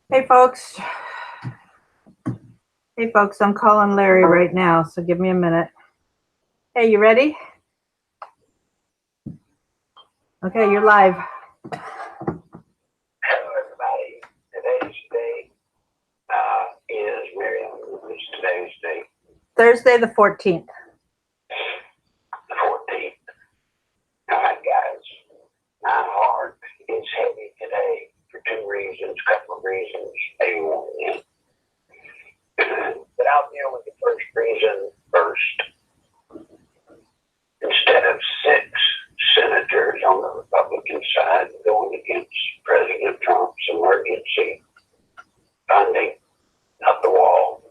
Hey folks. Hey folks, I'm calling Larry right now, so give me a minute. Hey, you ready? Okay, you're live. Hello, everybody. Today's day is Miriam. What's today's date? Thursday the 14th. The 14th. All right, guys. My heart is heavy today for two reasons, couple of reasons, maybe one in. But I'll deal with the first reason first. Instead of 6 senators on the Republican side going against President Trump's emergency funding of the wall,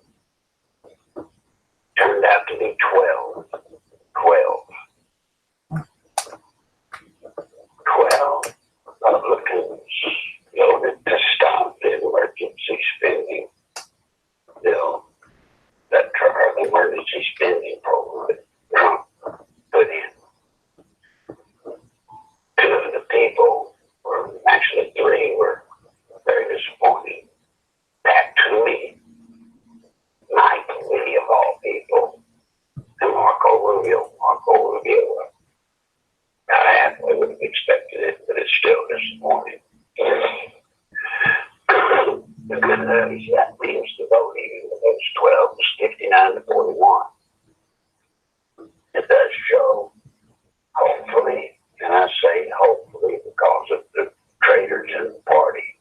turned out to be 12. 12 Republicans voted to stop the emergency spending bill, that the emergency spending program that Trump put in. 2 of the people, or actually 3, were very disappointed. Back to me, Mike Lee of all people, and Marco Rubio. About halfway would have expected it, but it's still disappointing. The good news, that means the voting of those 12 was 59 to 41. It does show, hopefully, and I say hopefully because of the traitors in the party,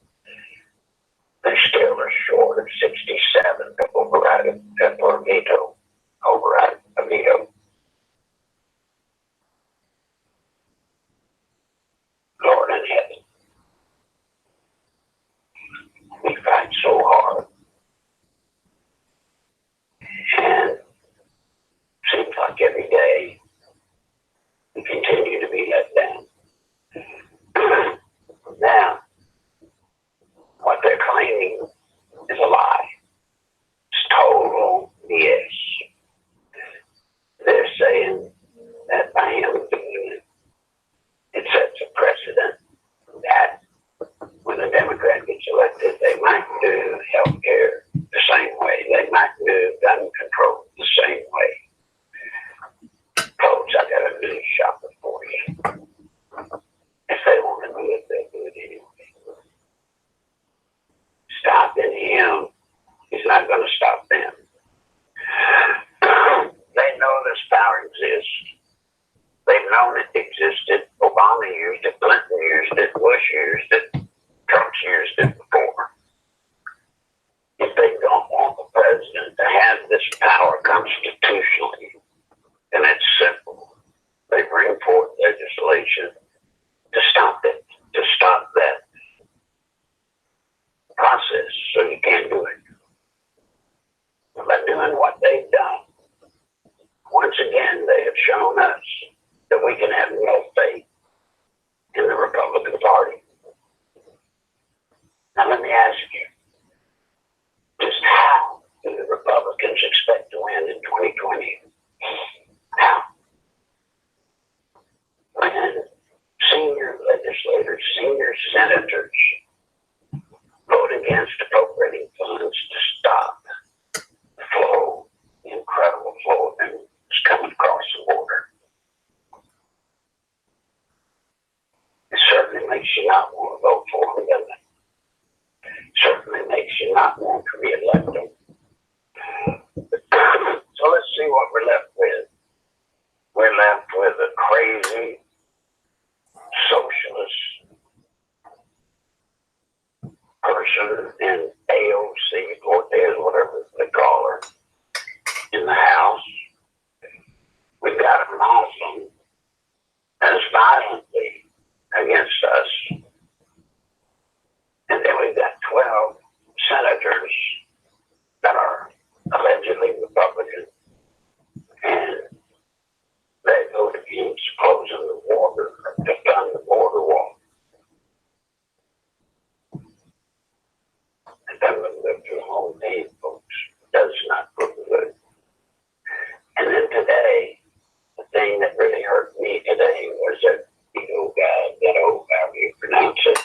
they still are short of 67 to override it, or veto, override a veto. Lord in heaven, we fight so hard, and seems like every day we continue to be let down. Now, what they're claiming is a lie. It's total BS. They're saying that by him doing it, it sets a precedent that when a Democrat gets elected, they might do health care the same way. They might do gun control the same way. Folks, I got a news shopper for you. If they want to do it, they'll do it anyway. Stopping him is not going to stop them. They know this power exists. They've known it existed. Obama used it, Clinton used it, Bush used it, Trump's used it before. If they don't want the president to have this power constitutionally, then it's simple. They bring forth legislation to stop it, to stop that process so you can't do it. By doing what they've done, once again, they have shown us that we can have no faith in the Republican Party. Now let me ask you, just how do the Republicans expect to win in 2020? How? When senior legislators, senior senators vote against appropriating funds to stop the flow, the incredible flow of them is coming across the border. It certainly makes you not want to vote for them, doesn't it? Certainly makes you not want to re-elect them. So let's see what we're left with. We're left with a crazy socialist person in AOC, Cortez, whatever they call her, in the House. We've got a Muslim that is violently against us. And then we've got 12 senators that are allegedly Republican. And they vote against closing the border, to fund the border wall. It doesn't look good for the whole day, folks. It does not look good. And then today, the thing that really hurt me today was that old guy, however you pronounce it,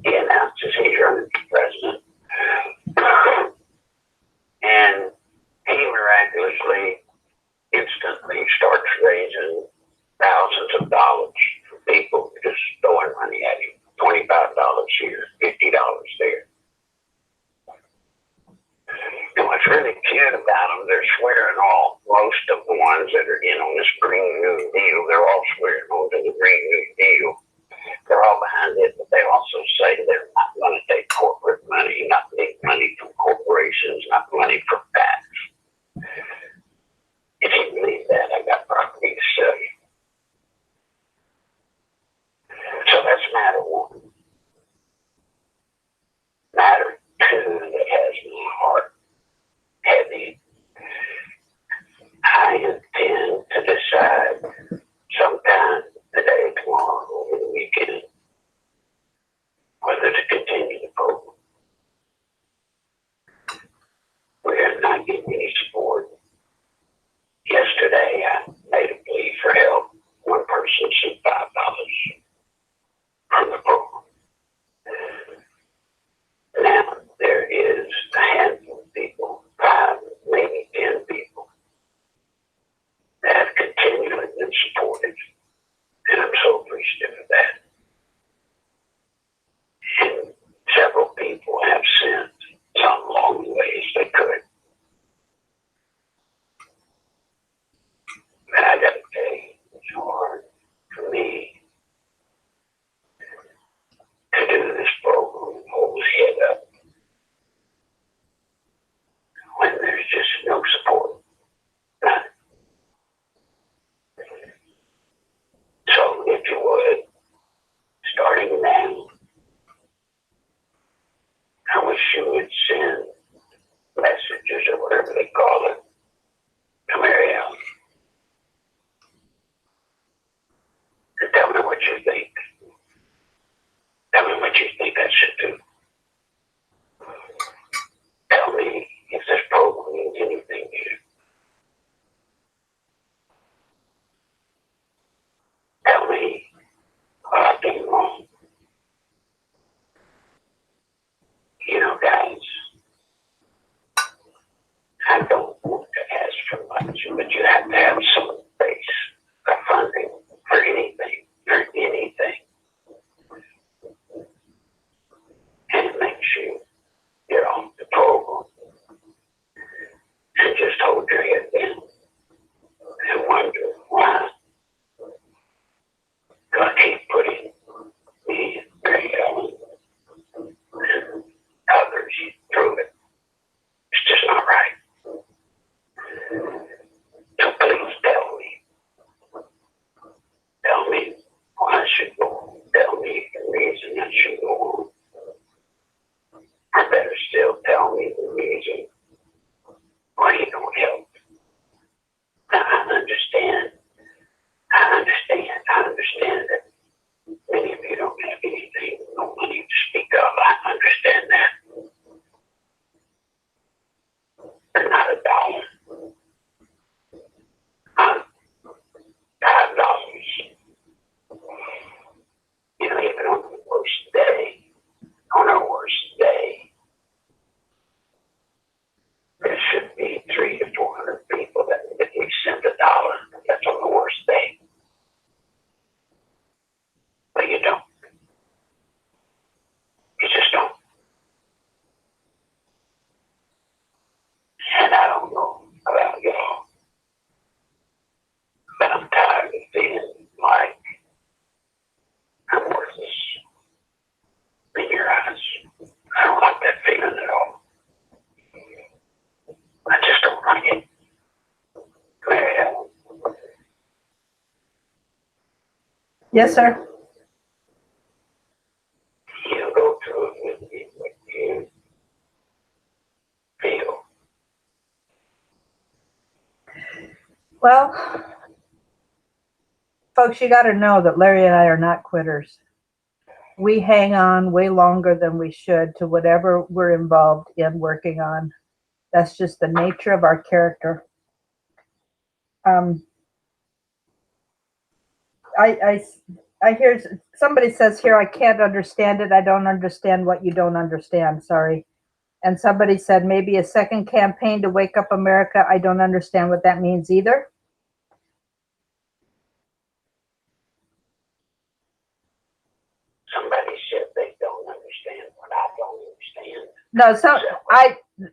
he announces he's running for president. he starts raising thousands of dollars for people just throwing money at him. $25 here, $50 there. And what's really cute about them, they're swearing all, most of the ones that are in on this Green New Deal, they're all swearing on to the Green New Deal. They're all behind it, but they also say they're not going to take corporate money, not take money from corporations, not money from PACs. If you believe that, I got property to sell you. So that's matter one. Matter two that has my heart heavy. I intend to decide sometime today, tomorrow, over the weekend, whether to continue the program. We are not getting any support. Yesterday, I made a plea for help. One person sent $5 from the program. Now, there is a handful of people, 5, maybe 10 people, that have continually been supported. And I'm so appreciative of that. And several people have sent some along the way as they could. And I got to tell you, it's hard for me to do this program and hold his head up when there's just no support. None. So if you would, starting now, I wish you would send messages or whatever they call it to Mary Ellen and tell me what you think. Tell me what you think I should do. Tell me if this program means anything to you. Tell me what I've done wrong. You know, guys, I don't want to ask for much, but you have to have some base of funding for anything, And it makes you get off the program and just hold your head down and wonder why do I keep putting me and Mary Ellen and others through it. It's just not right. So please tell me. Tell me why I should go on. Tell me the reason I should go on. Or better still, tell me the reason why you don't help. Now, I understand that many of you don't have anything, no money to speak of. I understand that. But not a dollar. Not $5. You know, even on the worst day, on our worst day, there should be 300 to 400 people that at least send $1. That's on the worst day. But you don't. You just don't. And I don't know about y'all, but I'm tired of feeling like I'm worthless in your eyes. I don't like that feeling at all. I just don't like it. Mary Ellen. Yes, sir. You go through it with me, what you feel. Well, folks, you got to know that Larry and I are not quitters. We hang on way longer than we should to whatever we're involved in working on. That's just the nature of our character. I hear somebody says here, I can't understand it. I don't understand what you don't understand. Sorry. And somebody said maybe a second campaign to wake up America. I don't understand what that means either. No, so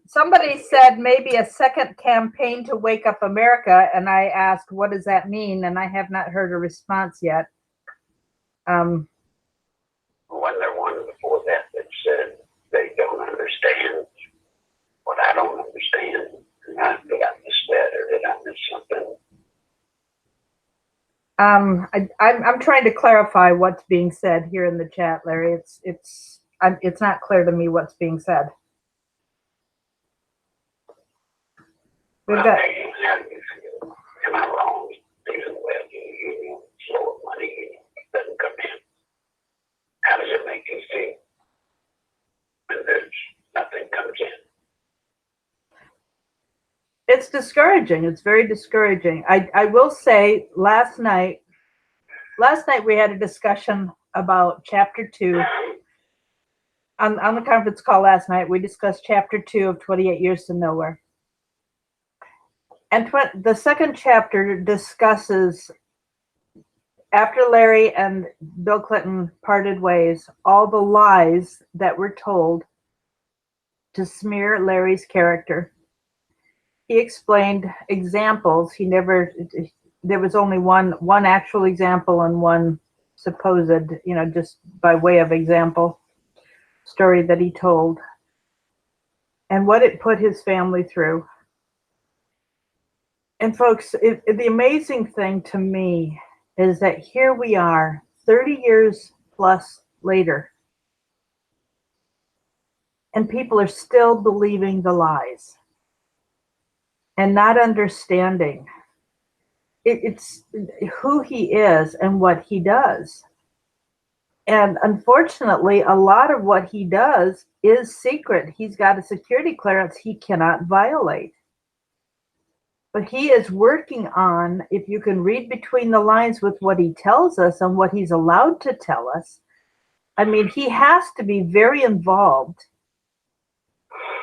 somebody said maybe a second campaign to wake up America, and I asked, what does that mean? And I have not heard a response yet. When there one before that that said they don't understand what I don't understand. Did I miss that, or did I miss something? I'm trying to clarify what's being said here in the chat, Larry. It's not clear to me what's being said. We've Well, got. how do you feel? Am I wrong? Even well, you flow of money doesn't come in. How does it make you feel when there's nothing comes in? It's discouraging. It's very discouraging. I will say last night we had a discussion about chapter 2 on the conference call last night. We discussed chapter 2 of 28 Years to Nowhere. And the second chapter discusses, after Larry and Bill Clinton parted ways, all the lies that were told to smear Larry's character. He explained examples. There was only one actual example and one supposed, just by way of example, story that he told, and what it put his family through. And folks, the amazing thing to me is that here we are 30 years plus later, and people are still believing the lies and not understanding it's who he is and what he does. And unfortunately, a lot of what he does is secret. He's got a security clearance he cannot violate. But he is working on, if you can read between the lines with what he tells us and what he's allowed to tell us, I mean, he has to be very involved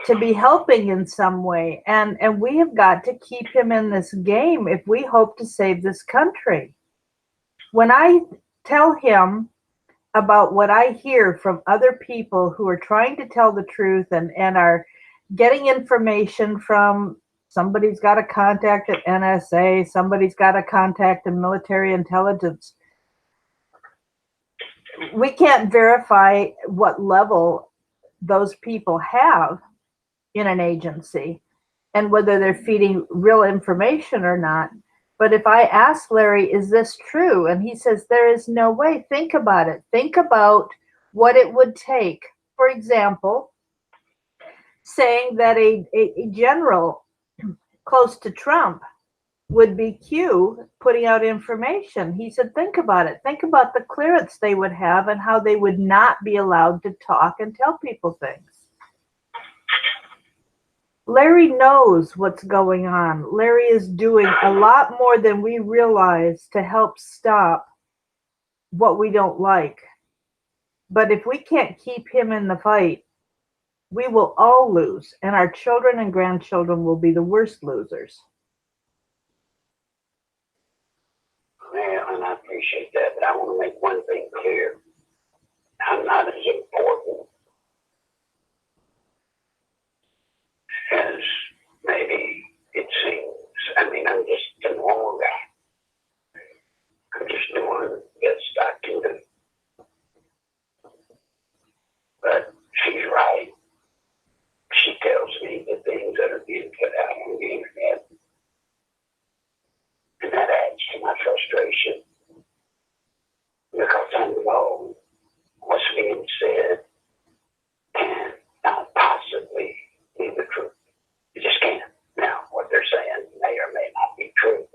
to be helping in some way. And we have got to keep him in this game if we hope to save this country. When I tell him about what I hear from other people who are trying to tell the truth and are getting information from, somebody's got a contact at NSA, somebody's got a contact in military intelligence. We can't verify what level those people have in an agency and whether they're feeding real information or not. But if I ask Larry, is this true? And he says, there is no way. Think about it. Think about what it would take. For example, saying that a general close to Trump would be Q putting out information. He said, think about it. Think about the clearance they would have and how they would not be allowed to talk and tell people things. Larry knows what's going on. Larry is doing a lot more than we realize to help stop what we don't like. But if we can't keep him in the fight, we will all lose, and our children and grandchildren will be the worst losers. Well, and I appreciate that, but I want to make one thing clear. I'm not as important as maybe it seems. I mean, I'm just a normal guy. I'm just doing the best I can do. But she's right. She tells me the things that are being put out on the internet. And that adds to my frustration. Because I know what's being said can not possibly be the truth. You just can't. Now, what they're saying may or may not be true.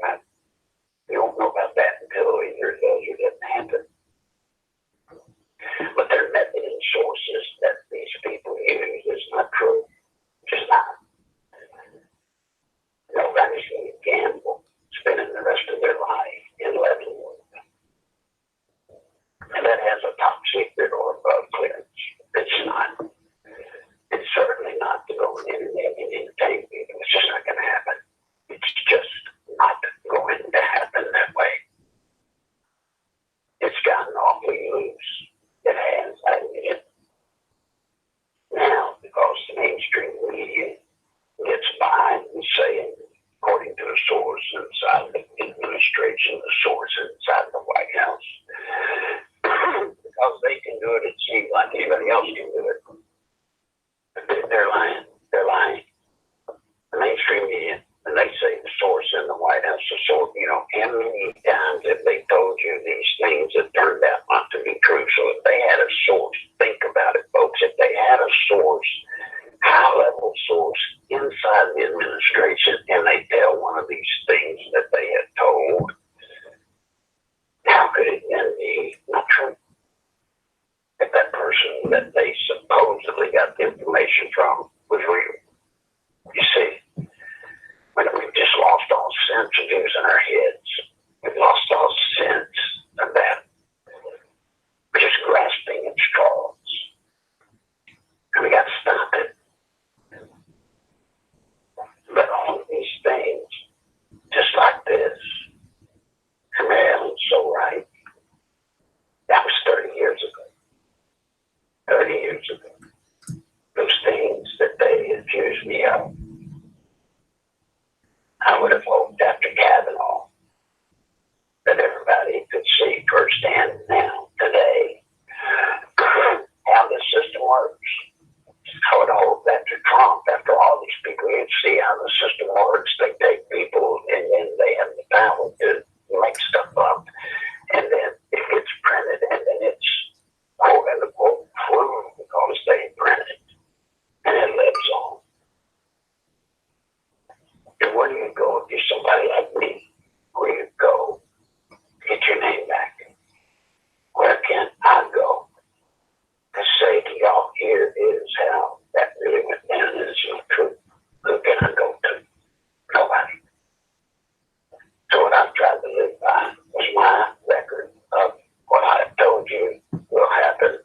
using the source inside the White House. Because they can do it, it seems like anybody else can do it. But they're lying. They're lying. The mainstream media, and they say the source in the White House, the source, how many times have they told you these things that turned out not to be true? So if they had a source, think about it, folks, if they had a source, high-level source inside the administration, and they tell one of these things that they had told, how could it then be not true? If that person that they supposedly got the information from was real. You see, we've just lost all sense of using our heads. We've lost all sense of that. We're just grasping at straws. And we got to stop it. But all of these things, just like this, and Maryland's so right. That was 30 years ago. 30 years ago. Those things that they accused me of. I would have hoped after Kavanaugh that everybody could see firsthand now, today, how the system works. I would hope after Trump, after all these people, you'd see how the system works. They take people and then they have the power to make stuff up. And then it gets printed and then it's quote unquote true because they print it. And it lives on. And where do you go if you're somebody like me? Where do you go to get your name back? Where can I go to say to y'all, here is how that really went down and it's not true? Who can I go to? Nobody. So what I've tried to live by was my record of what I've told you will happen.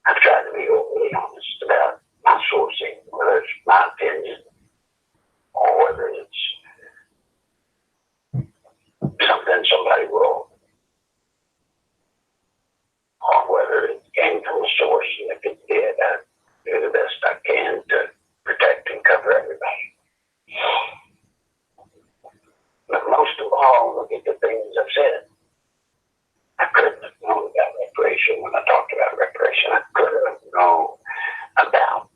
I've tried to be openly honest about my sourcing, whether it's my opinion or whether it's something somebody wrote, or whether it came from a source, and if it did, I do the best I can to protect and cover everybody. But most of all, look at the things I've said. I couldn't have known about reparation when I talked about reparation. I couldn't have known about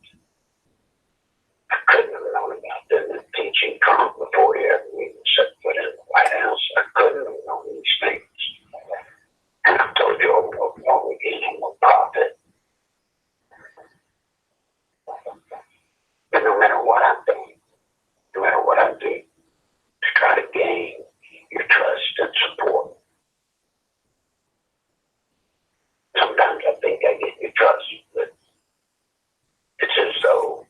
them teaching Trump before he ever even set foot in the White House. I couldn't have known these things. And I've told you over and over and over again, I'm no prophet. But no matter what I'm doing, no matter what I do to try to gain your trust and support, sometimes I think I get your trust, but it's as though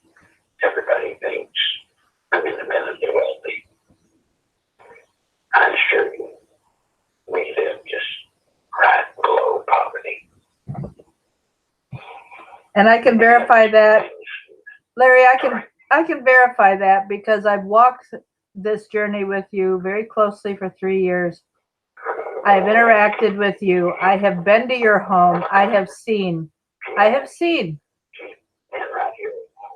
everybody thinks I'm independently wealthy. I assure you, we live just right below poverty. And I can verify that, Larry. I can verify that because I've walked this journey with you very closely for 3 years. I have interacted with you. I have been to your home. I have seen. She's been right here,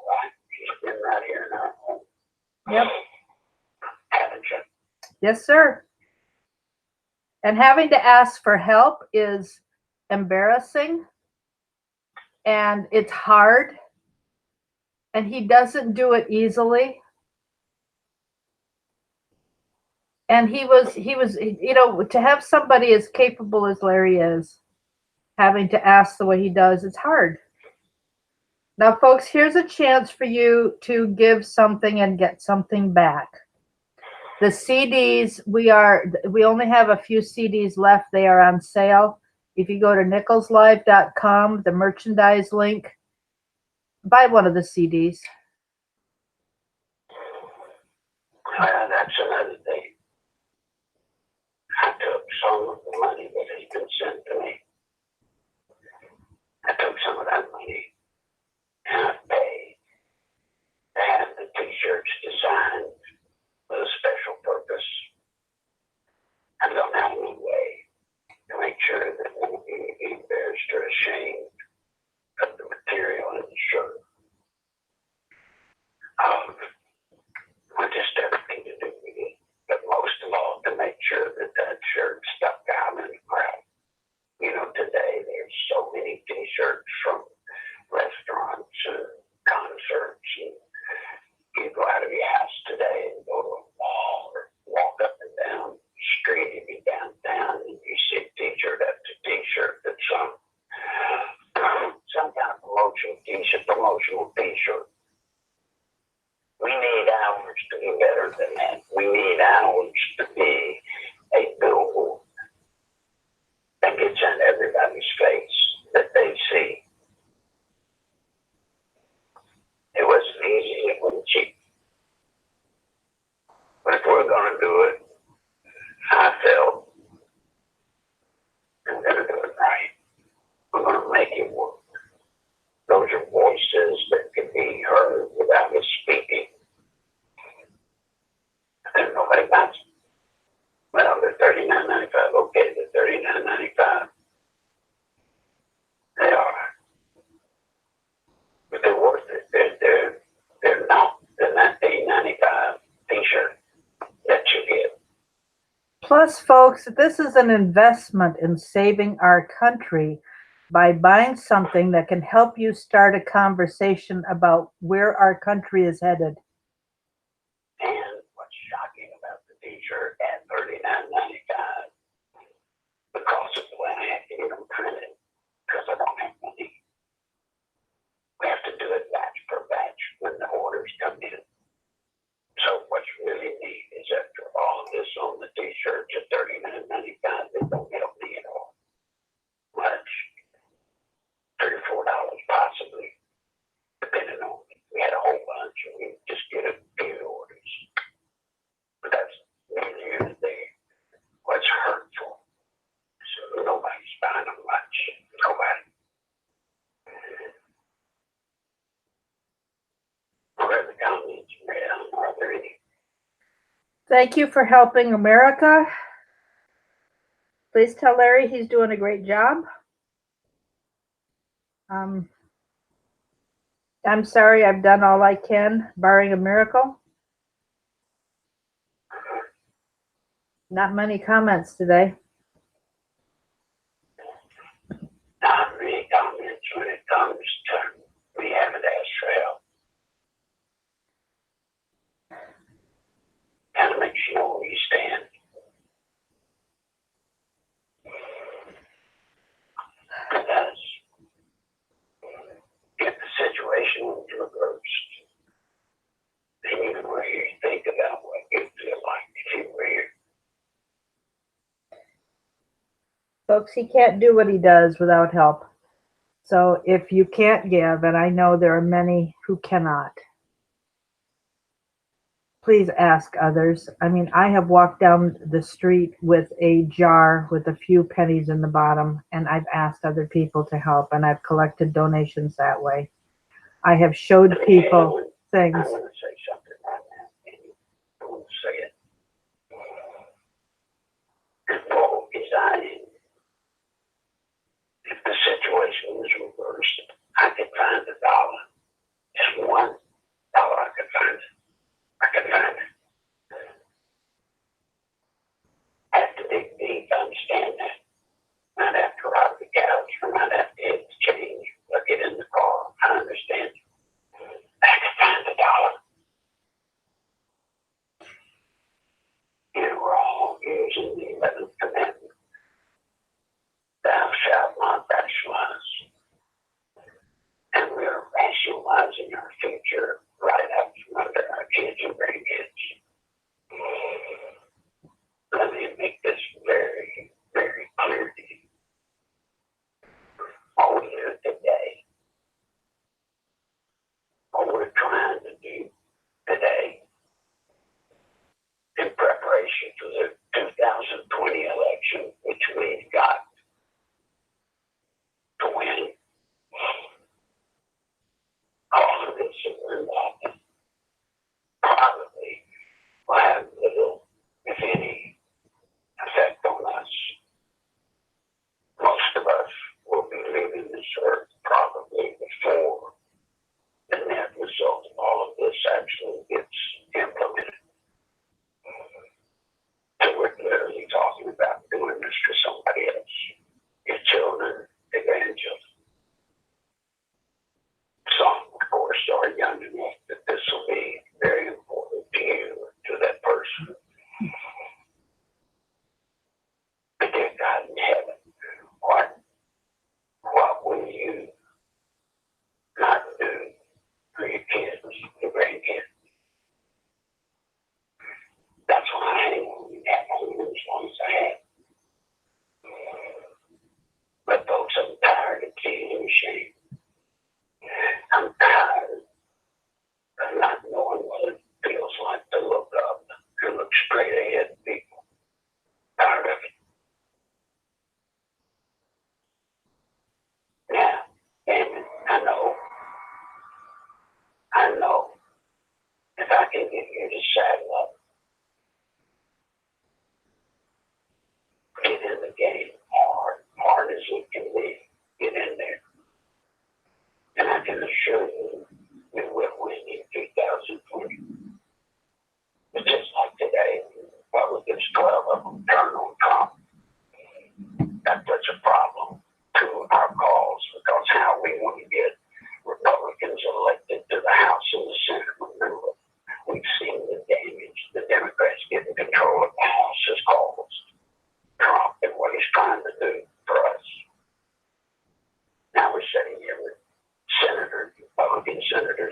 right? She's been right here in our home. Yep. Haven't you? Yes, sir. And having to ask for help is embarrassing and it's hard. And he doesn't do it easily. And he was, to have somebody as capable as Larry is, having to ask the way he does, it's hard. Now, folks, here's a chance for you to give something and get something back. The CDs, we only have a few CDs left. They are on sale. If you go to nicholslive.com, the merchandise link, buy one of the CDs. That's another thing. I took some of the money that has been sent to me. I took some of that money and I paid to have the t-shirts designed with a special purpose. I've gone out of my way to make sure that none of you get embarrassed or ashamed of the material in the shirt. Just everything to do with it. to make sure that that shirt stuck out in the crowd. You know, today there's so many T-shirts from restaurants and concerts, and you go out of your house today and go to a mall or walk up and down the street if you're downtown, and you see T-shirt after T-shirt that's some kind of promotional T-shirt. We need ours to be better than that. We need ours to be a billboard that gets in everybody's face that they see. It wasn't easy, it wasn't cheap. But if we're going to do it, I felt we're going to do it right. We're going to make it work. Those are voices that can be heard without us speaking. And nobody buys them. Well, they're $39.95. Okay, they're $39.95. They are. But they're worth it. They're not the $19.95 T-shirt that you get. Plus, folks, this is an investment in saving our country by buying something that can help you start a conversation about where our country is headed. And what's shocking about the T-shirt at $39.95, because of the way I have to get them printed, because I don't have money. We have to do it batch per batch when the orders come in. So what's really neat is after all of this on the T-shirts at $39.95, they don't help me at all. Much. $34 possibly, depending on it. We had a whole bunch and we just get a few orders. But that's neither here nor there. What's hurtful? So nobody's buying them much. Nobody. What are the comments, Maria? Are there any? Thank you for helping America. Please tell Larry he's doing a great job. I'm sorry, I've done all I can, barring a miracle. Not many comments today. Not many comments when it comes to we haven't asked for help. Kind of makes you know where you stand. It does. If the situation was reversed, then you would really think about what you'd feel like if you were here. Folks, he can't do what he does without help. So if you can't give, and I know there are many who cannot, please ask others. I mean, I have walked down the street with a jar with a few pennies in the bottom, and I've asked other people to help, and I've collected donations that way. I have showed people things. I'm going to say something right now, and I won't say it. As bold as I am, if the situation was reversed, I could find $1. Just $1, I could find it. I could find it. I have to dig deep to understand that. Might have to rob the couch, or might have to hit the change, or get in the car. I understand. I could find $1. You know, we're all using the 11th commandment. Thou shalt not blaspheme.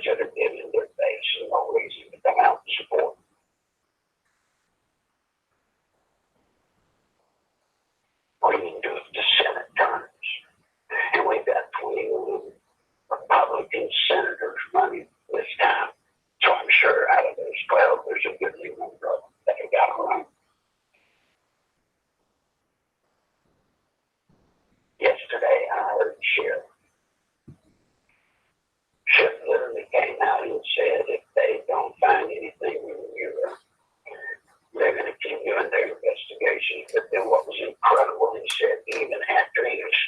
each other dead in their face and no reason to come out and support. What do you do if the Senate turns? And we've got 21 Republican senators running this time. So I'm sure out of those 12, there's a goodly number of them that have got to run. Yesterday, I heard Sheriff literally came out and said if they don't find anything in Europe, they're going to keep doing their investigation. But then what was incredible, he said even after he's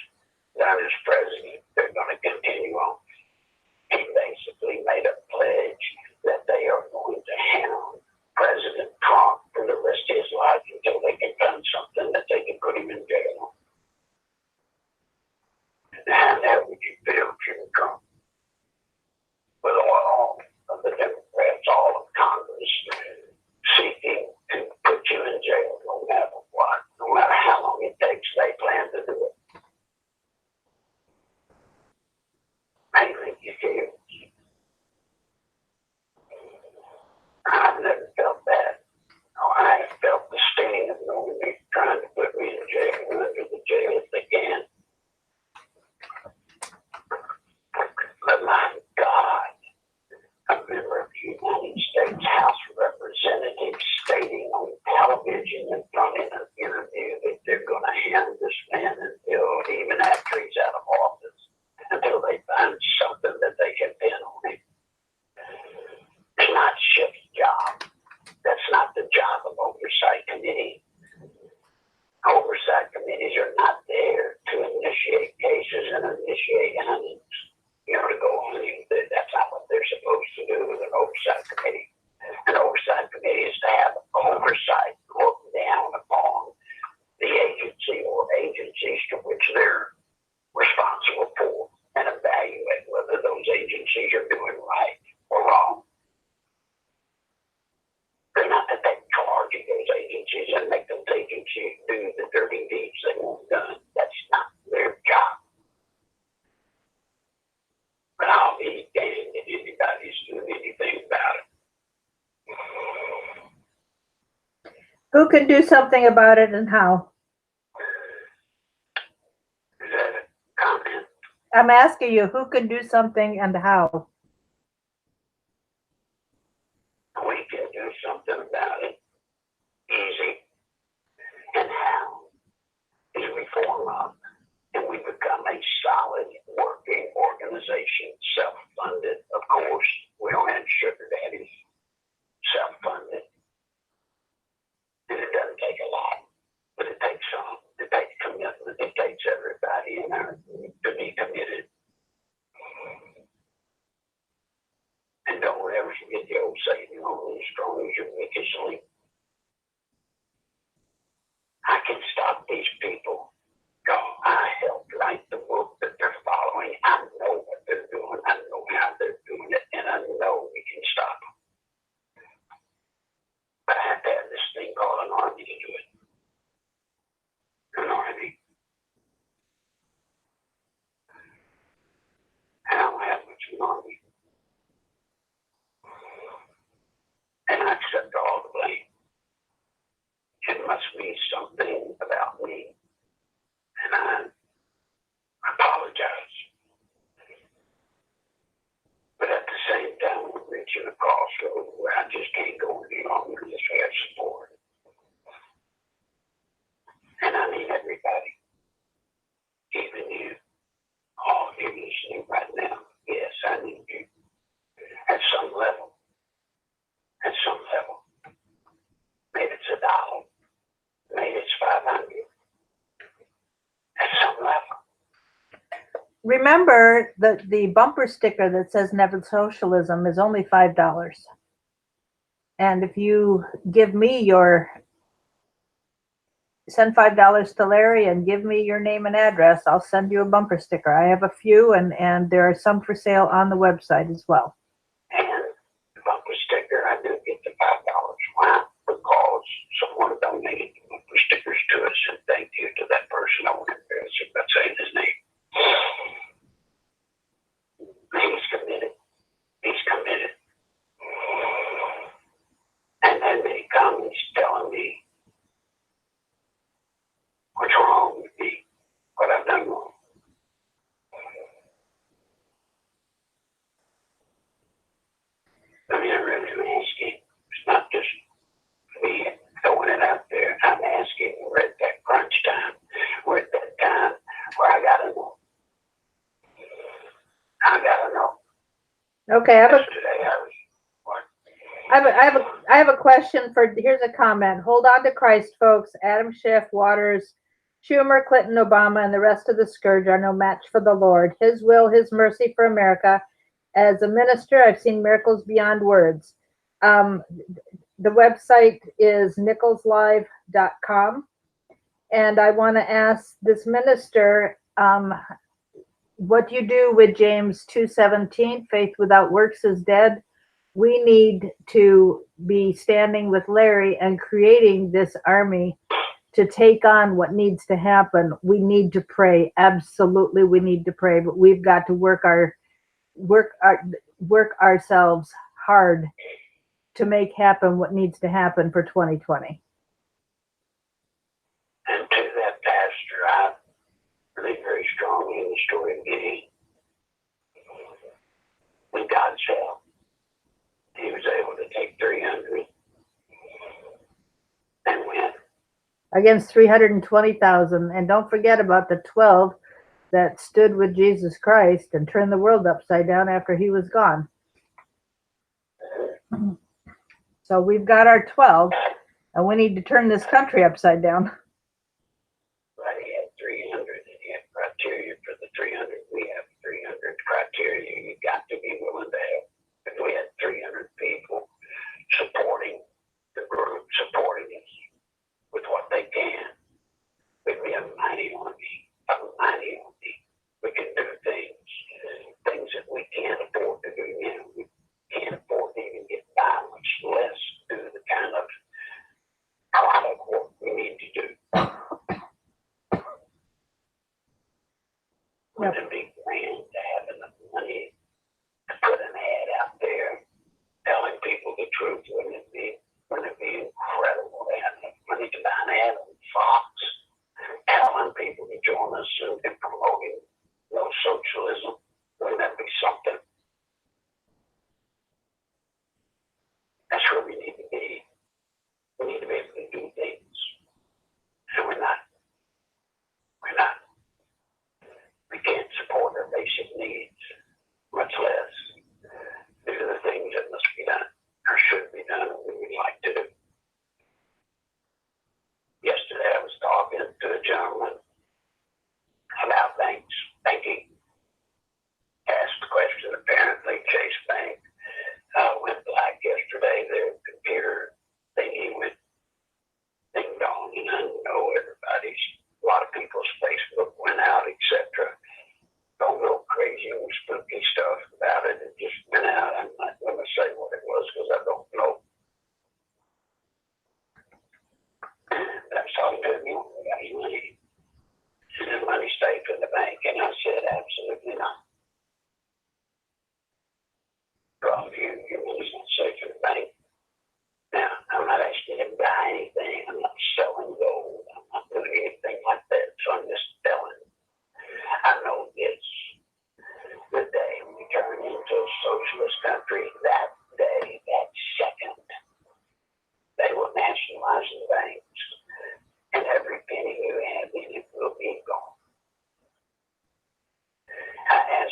done as president, they're going to continue on. He basically made a pledge that they are going to hound President Trump for the rest of his life until they can find something that they can put him in jail on. And how would you feel if you were Trump? With all of the Democrats, all of Congress seeking to put you in jail no matter what, no matter how long it takes, they plan to do it. I think you feel. I've never felt that. No, I have felt the sting of knowing they're trying to put me in jail and under the jail if they can. But my God, a member of the United States House of Representatives stating on television in front of an interview that they're going to hand this man until even after he's out of office, until they find something that they can pin on him. It's not Schiff's job. That's not the job of oversight committee. Oversight committees are not there to initiate cases and initiate hunting. To go hunting. That's not what they're supposed to do with an oversight committee. An oversight committee is to have oversight, look down upon the agency or agencies to which they're responsible for and evaluate whether those agencies are doing right or wrong. They're not to take charge of those agencies and make those agencies do the dirty deeds they want done. That's not their job. But I'll be damned if anybody's doing anything about it. Who can do something about it and how? Is that a comment? I'm asking you, who can do something and how? We can do something about it. Easy. And how is we form up and we become a solid working organization, self-funded, of course. We don't have sugar daddies. Self-funded. And it doesn't take a lot, but it takes some. It takes commitment. It takes everybody in there to be committed. And don't ever forget the old saying, only as strong as your weakest link. I can stop these people. I helped write the book that they're following. I know what they're doing. I know how they're doing it. And I know we can stop them. But I have to have this thing called an army to do it. An army. I don't have much of an army. And I accept all the blame. It must be something about me. And I apologize. But at the same time, we're reaching a crossroad where I just can't go any longer unless we have support. And I need everybody, even you, all of you listening right now. Yes, I need you. At some level. At some level. Maybe it's $1. Maybe it's 500. At some level. Remember that the bumper sticker that says Never Socialism is only $5. And if you give me send $5 to Larry and give me your name and address, I'll send you a bumper sticker. I have a few and there are some for sale on the website as well. And the bumper sticker, I do get the $5. Why? Because someone donated the bumper stickers to us, and thank you to that person. I won't embarrass him by saying his name. He's committed. He's What's wrong with me? What I've done wrong? I mean, I really am asking. It's not just me throwing it out there. I'm asking, we're at that crunch time. We're at that time where I gotta know. I gotta know. Okay, Yesterday I was, what? I have a question for, here's a comment. Hold on to Christ, folks. Adam Schiff, Waters, Schumer, Clinton, Obama, and the rest of the scourge are no match for the Lord. His will, his mercy for America. As a minister, I've seen miracles beyond words. The website is nicholslive.com. And I want to ask this minister, what you do with James 2:17, faith without works is dead. We need to be standing with Larry and creating this army to take on what needs to happen. We need to pray. Absolutely, we need to pray, but we've got to work ourselves hard to make happen what needs to happen for 2020. And to that pastor, I believe very strongly in the story of Gideon. With God's help, he was able to take 300 and win. Against 320,000. And don't forget about the 12 that stood with Jesus Christ and turned the world upside down after he was gone. So we've got our 12, and we need to turn this country upside down. But he had 300, and he had criteria for the 300. We have 300 criteria. You got to be willing to help. If we had 300 people supporting the group, supporting us with what they can, we'd be a mighty army, a mighty army. We can do things that we can't afford to do now. We can't afford to even get by, much less do the kind of product work we need to do. Wouldn't it be grand to have enough money to put an ad out there telling people the truth? Wouldn't it be incredible to have enough money to buy an ad on Fox, telling people to join us and promoting no socialism? Wouldn't that be something? That's where we need to be. We need to be able to do things. And we're not. We can't support our basic needs, much less do the things that must be done or should be done and we would like to do. Yesterday I was talking to a gentleman about banking. Asked the question, apparently Chase Bank went black yesterday. Their computer thingy went ding dong, and I know a lot of people's Facebook went out, etc. Don't go crazy and spooky stuff about it. It just went out. I'm not going to say what it was because I don't know. But I was talking to him, you know, got any money? And the money stayed in the bank, and I said, absolutely not. Well, your money's not safe in the bank. Now, I'm not asking you to buy anything. I'm not selling gold. I'm not doing anything like that. So I'm just telling. I know this. The day we turn into a socialist country, that day, that second, they will nationalize the banks, and every penny you have in it will be gone. And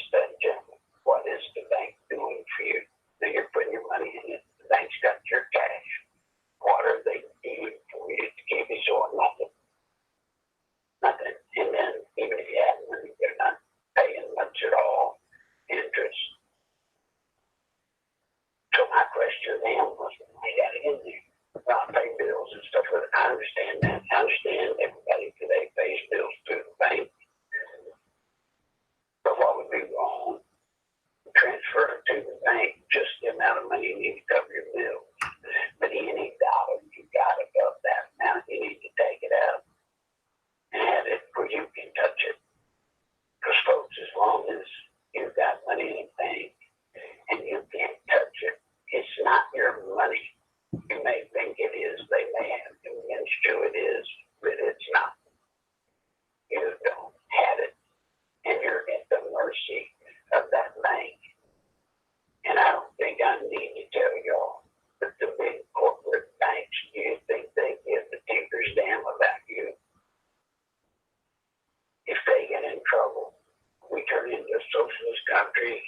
country,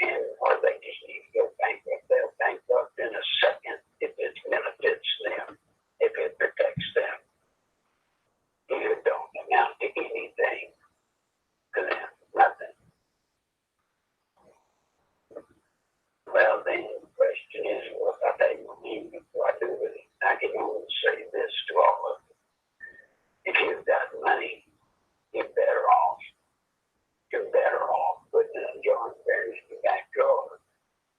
and or they just need to go bankrupt. They'll bankrupt in a second if it benefits them, if it protects them. You don't amount to anything to them, nothing. Well, then the question is, what are they going to do with it? I can only say this to all of you. If you've got money, you're better off. You're better off putting it in John Berry's back drawer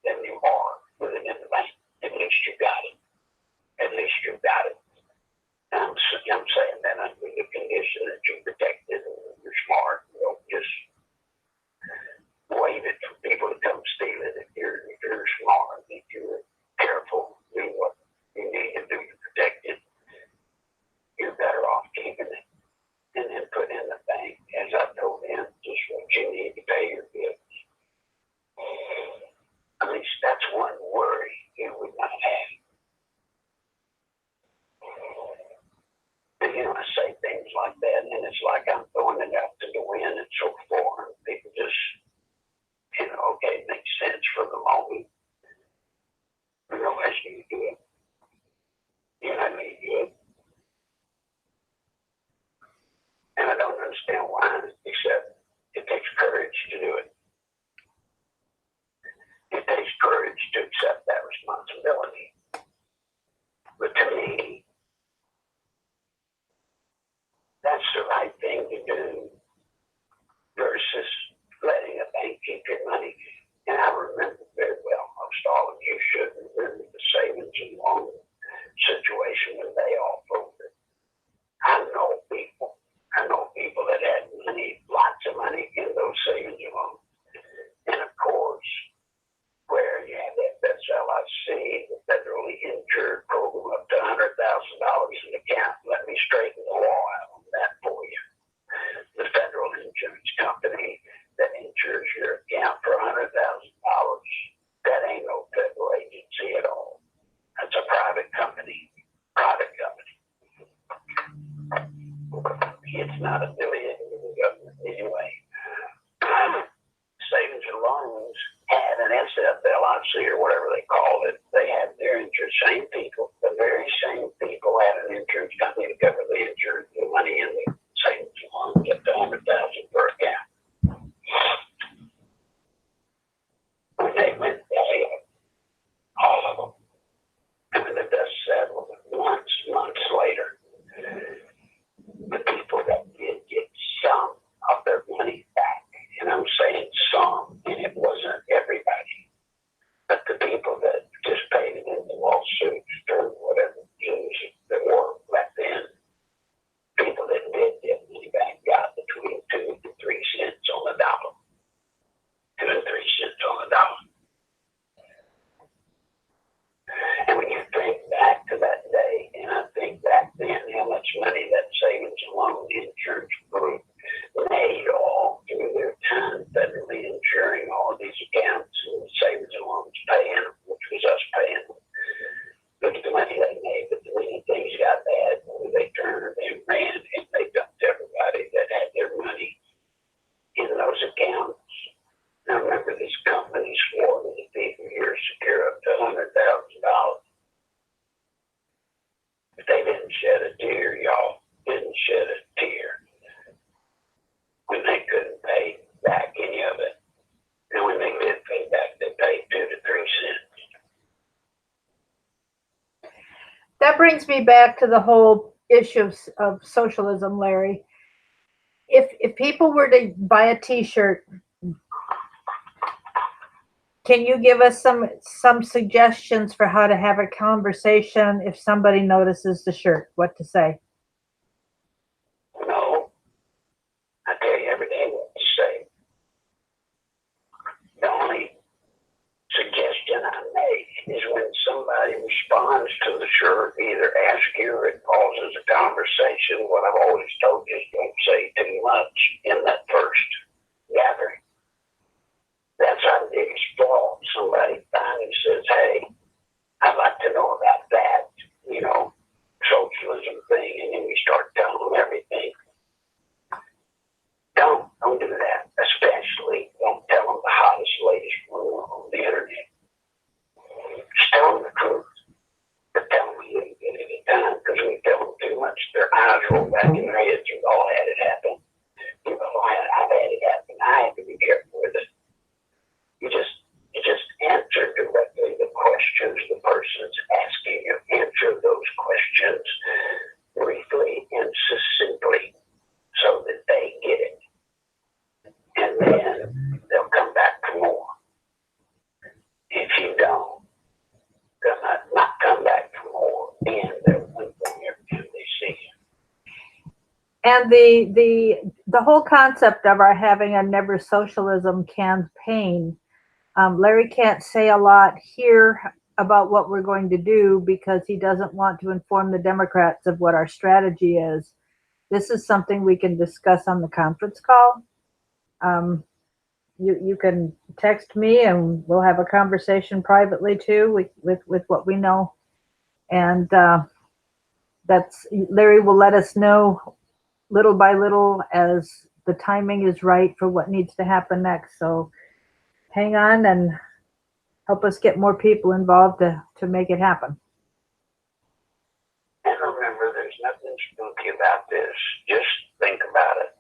than you are with it in the bank. At least you got it. At least you got it. I'm saying that under the condition that you're protected and you're smart. You don't just wave it for people to come steal it. If you're smart, if you're careful, do what you need to do to protect it, you're better off keeping it and then put in the bank, as I told them, just what you need to pay your bills. At least that's one worry you would not have. And I say things like that, and it's like I'm throwing it out to the wind. It's so foreign. People just, okay, it makes sense for the moment. As you do it. I mean, good. And I don't understand why, except it takes courage to do it. It takes courage to accept that responsibility. But to me, that's the right thing to do versus letting a bank keep your money. And I remember very well, most all of you should remember the savings and loan situation when they all folded. I know people that had money, lots of money in those savings and loans. And of course, where you have that best LIC, the federally insured program up to $100,000 in account. Let me straighten the law out on that for you. The federal insurance company that insures your account for $100,000, that ain't no federal agency at all. That's a private company. It's not affiliated with the government anyway. Savings and loans had an SFLIC or whatever they called it. They had their insurance. Same people, the very same people had an insurance company to cover the insurance, the money in the savings and loans up to $100,000 per account. When they went belly, all of them, and when the dust settled, months later, the people that did get some of their money back, and I'm saying some, and it wasn't everybody, but the people that participated in the lawsuits or whatever there were back then, people that did get money back got between 2 and 3 cents on the dollar. 2 and 3 cents on the dollar. And when you think back to that day, and I think back then how much money that savings and loan insurance group made all through their time federally insuring all of these accounts and savings and loans paying, which was us paying. Look at the money they made, but the minute things got bad, they turned and ran and they dumped everybody that had their money in those accounts. Now remember, this company swore to the people here secure up to $100,000. But they didn't shed a tear, y'all. Didn't shed a tear when they couldn't pay back any of it. And when they did pay back, they paid 2 to 3 cents. That brings me back to the whole issue of socialism, Larry. If people were to buy a T-shirt, can you give us some suggestions for how to have a conversation if somebody notices the shirt? What to say? No. I tell you every day what to say. The only suggestion I make is when somebody responds to the shirt, either ask you or it causes a conversation. What I've always told you is don't say too much in that first gathering. That's our biggest flaw. Somebody finally says, hey, I'd like to know about that, socialism thing, and then we start telling them everything. Don't do that. Especially don't tell them the hottest all had it happen. I've had it happen. I have to be careful with it. You just answer directly the questions the person's asking you. Answer those questions briefly and succinctly so that they get it. And then they'll come back for more. If you don't, they'll not come back for more, and they'll wait every time they see you. And the whole concept of our having a Never Socialism campaign, Larry can't say a lot here about what we're going to do because he doesn't want to inform the Democrats of what our strategy is. This is something we can discuss on the conference call. You can text me and we'll have a conversation privately too with what we know. And that's Larry will let us know little by little as the timing is right for what needs to happen next. So hang on and help us get more people involved to make it happen. And remember, there's nothing spooky about this. Just think about it.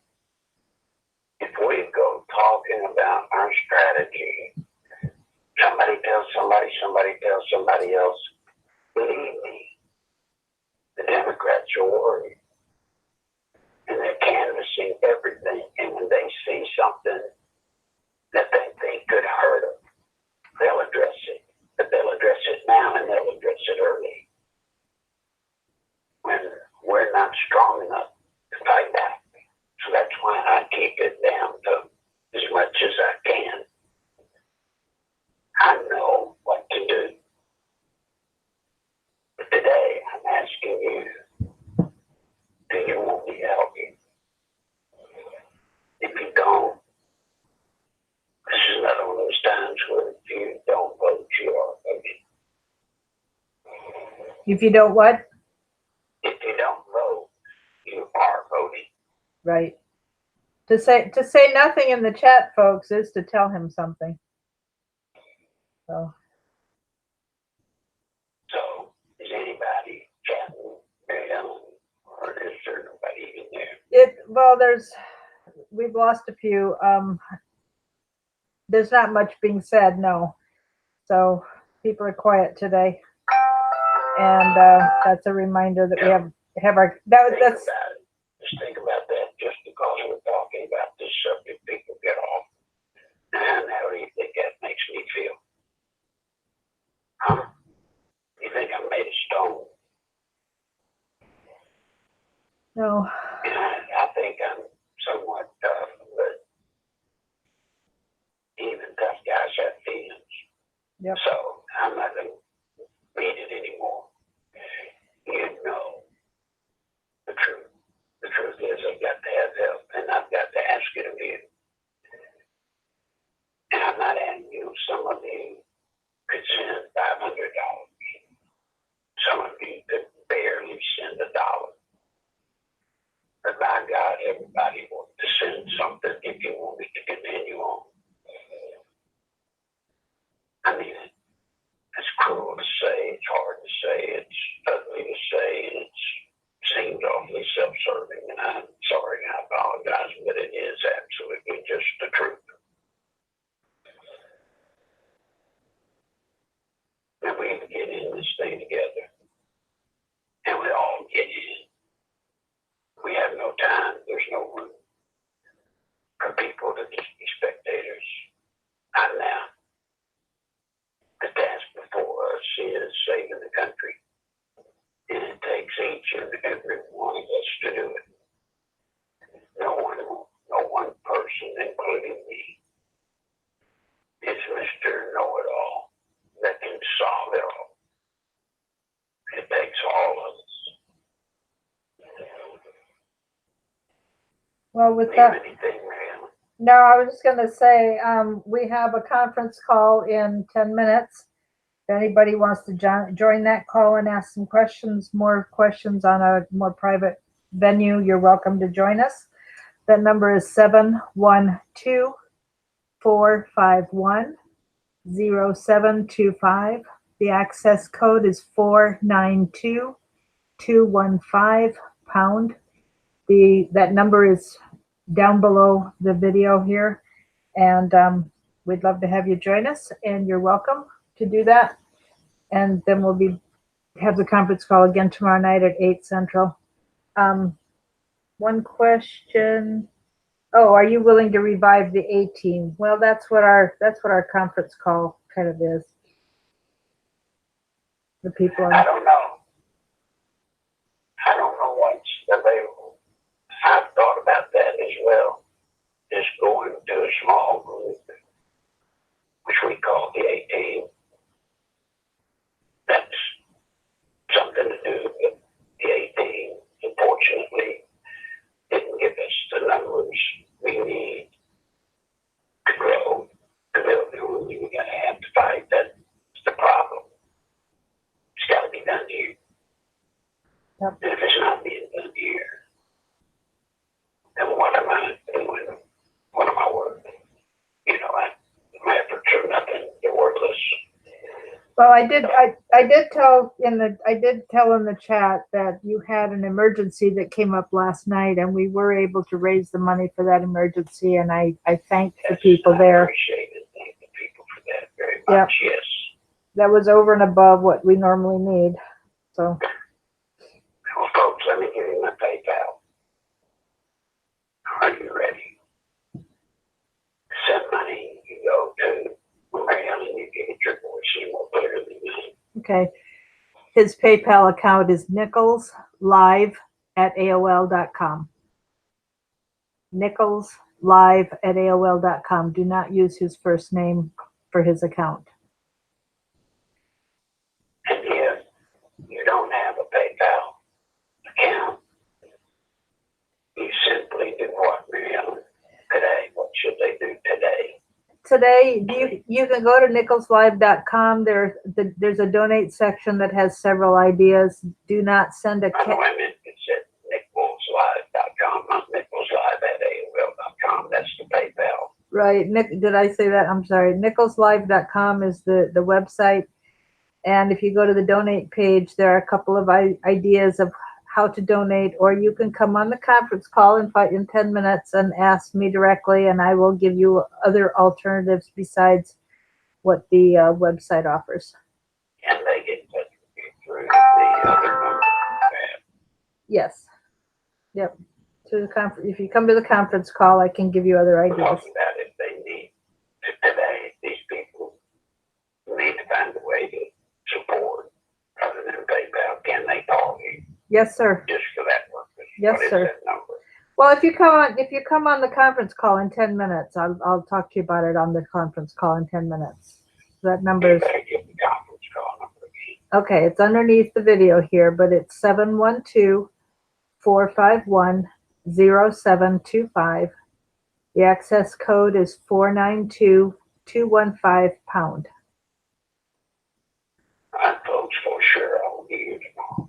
If we go talking about our strategy, somebody tells somebody, somebody tells somebody else, believe me, the Democrats are worried. And they're canvassing everything. And when they see something that they think could hurt them, they'll address it. But they'll address it now and they'll address it early. When we're not strong enough to fight back. So that's why I keep it down to as much as I can. I know what to do. But today I'm asking you, do you want me to help you? If you don't, this is another one of those times where if you don't vote, you are voting. If you don't what? If you don't vote, you are voting. Right. To say nothing in the chat, folks, is to tell him something. So is anybody chatting, Mary Ellen, or is there nobody even there? We've lost a few. There's not much being said, no. So people are quiet today, and that's a reminder that we have our. That's. Just think about that. Just because we're talking about this subject, people get off. And how do you think that makes me feel? Huh? You think I'm made of stone? No. And I think I'm somewhat tough, but even tough guys have feelings. Yep. So I'm not going to beat it anymore. You know the truth. The truth is I've got to have help, and I've got to ask it of you. And I'm not asking you. Some of you could send $500. Some of you could barely send $1. But by God, everybody wants to send something if you want it to continue on. I mean, it's cruel to say, it's hard to say, it's ugly to say, and it seems awfully self-serving, and I'm sorry, I apologize, but it is absolutely just the truth. And we get in this thing together, and we all get in. We have no time, there's no room for people to just be spectators. Not now. The task before us is saving the country. And it takes each and every one of us to do it. No one person, including me, is Mr. Know-it-all that can solve it all. It takes all of us. Well, with that. Anything, Mary? No, I was just going to say we have a conference call in 10 minutes. If anybody wants to join that call and ask some questions, more questions on a more private venue, you're welcome to join us. That number is 712-451-0725. The access code is 492215 #. that number is down below the video here, and we'd love to have you join us, and you're welcome to do that. And then we'll have the conference call again tomorrow night at 8 Central. One question. Oh, are you willing to revive the A team? Well, that's what our conference call kind of is. The people. I don't know. I don't know what's available. I've thought about that as well. Just going to a small group, which we call the A team. That's something to do with the A team. Unfortunately, didn't give us the numbers we need to grow, to build the only we're going to have to fight. That's the problem. It's got to be done here. Yep. And if it's not being done here, then what am I doing? What am I worth? You know, my efforts are nothing. They're worthless. Well, I did tell in the chat that you had an emergency that came up last night, and we were able to raise the money for that emergency, and I thanked the people there. I appreciate it. Thank the people for that very much. Yep. Yes. That was over and above what we normally need. So. Well, folks, let me give you my PayPal. Are you ready? Send money. You go to Maryland and you get your voice more clearly than me. Okay. His PayPal account is nicholslive@aol.com. nicholslive@aol.com. Do not use his first name for his account. And if you don't have a PayPal account, you simply do what, Maryland? Today, what should they do today? Today, you can go to nicholslive.com. There's a donate section that has several ideas. Do not send a By the way, I meant it said nicholslive.com, not nicholslive@aol.com. That's the PayPal. Right. Did I say that? I'm sorry. nicholslive.com is the website. And if you go to the donate page, there are a couple of ideas of how to donate, or you can come on the conference call in 10 minutes and ask me directly, and I will give you other alternatives besides what the website offers. Can they get in touch with you through the other number? Yes. Yep. To the if you come to the conference call, I can give you other We're ideas. talking about if they need to today, these people need to find a way to support other than PayPal. Can they call you Yes, sir. just for that purpose? Yes, What is sir. that number? Well, if you come on the conference call in 10 minutes, I'll talk to you about it on the conference call in 10 minutes. That number is You better give the conference call number again. okay. It's underneath the video here, but it's 712-451-0725. The access code is 492215#. All right, folks, for sure I will be here tomorrow.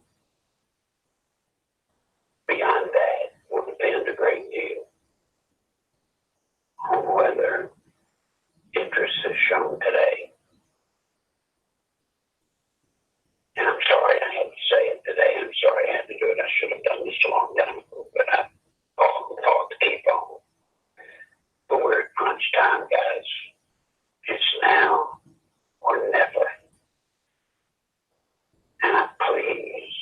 Beyond that will depend a great deal on whether interest is shown today. And I'm sorry I had to say it today. I'm sorry I had to do it. I should have done this a long time ago, but I thought to keep on. But we're at crunch time, guys. It's now or never. And I please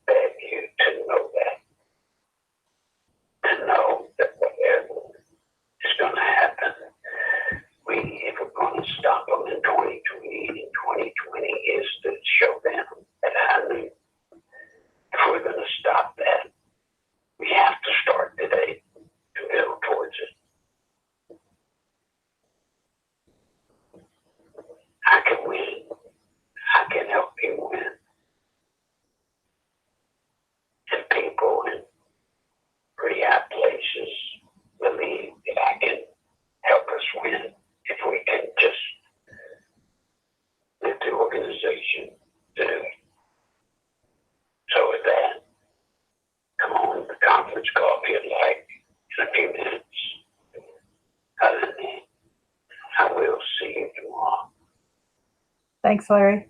beg you to know that. To know that whatever is going to happen, if we're going to stop them in 2020, and 2020 is to show them at high noon. If we're going to stop that, we have to start today to build towards it. I can win. I can help you win. And people in pretty high places believe that I can help us win if we can just get the organization to do it. So with that, come on the conference call if you'd like in a few minutes. Other than that, I will see you tomorrow. Thanks, Larry.